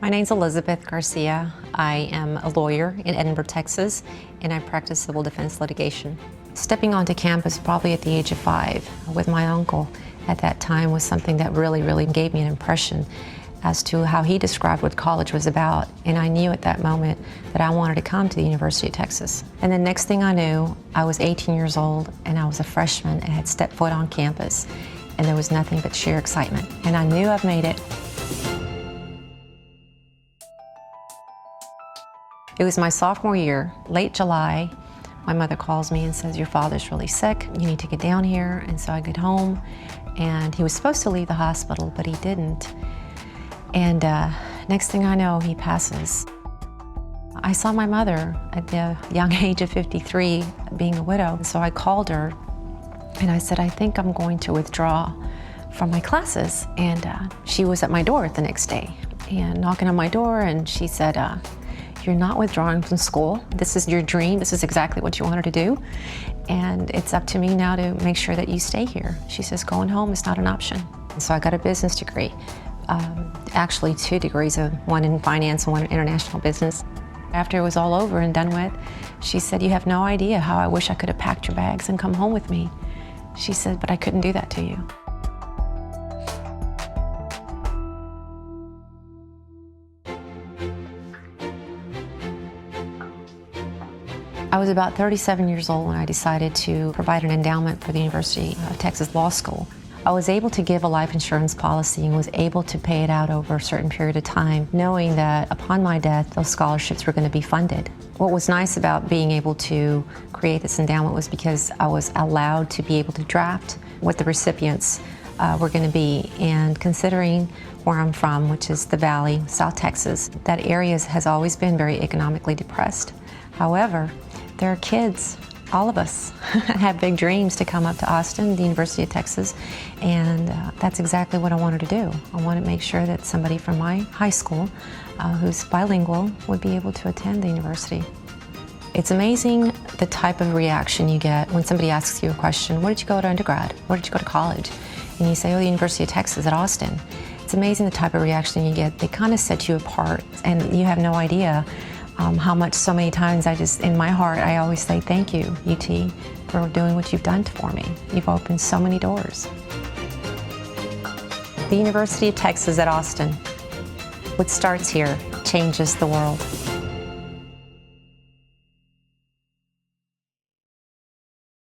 My name's Elizabeth Garcia. I am a lawyer in Edinburgh, Texas, and I practice civil defense litigation. Stepping onto campus probably at the age of 5 with my uncle at that time was something that really gave me an impression as to how he described what college was about. And I knew at that moment that I wanted to come to the University of Texas. And the next thing I knew, I was 18 years old and I was a freshman and had stepped foot on campus. And there was nothing but sheer excitement. And I knew I've made it. It was my sophomore year, late July. My mother calls me and says, "Your father's really sick. You need to get down here." And so I get home, and he was supposed to leave the hospital, but he didn't. And next thing I know, he passes. I saw my mother at the young age of 53 being a widow. So I called her and I said, "I think I'm going to withdraw from my classes." And she was at my door the next day and knocking on my door, and she said, "You're not withdrawing from school. This is your dream. This is exactly what you wanted to do. And it's up to me now to make sure that you stay here." She says, "Going home is not an option." And so I got a business degree. Actually 2 degrees, one in finance and one in international business. After it was all over and done with, she said, "You have no idea how I wish I could have packed your bags and come home with me." She said, "But I couldn't do that to you." I was about 37 years old when I decided to provide an endowment for the University of Texas Law School. I was able to give a life insurance policy and was able to pay it out over a certain period of time, knowing that upon my death, those scholarships were going to be funded. What was nice about being able to create this endowment was because I was allowed to be able to draft what the recipients were going to be. And considering where I'm from, which is the Valley, South Texas, that area has always been very economically depressed. However, there are kids, all of us, have big dreams to come up to Austin, the University of Texas, and that's exactly what I wanted to do. I wanted to make sure that somebody from my high school who's bilingual would be able to attend the university. It's amazing the type of reaction you get when somebody asks you a question. Where did you go to undergrad? Where did you go to college? And you say, "Oh, the University of Texas at Austin." It's amazing the type of reaction you get. They kind of set you apart, and you have no idea how much so many times in my heart, I always say, "Thank you, UT, for doing what you've done for me. You've opened so many doors." The University of Texas at Austin. What starts here changes the world.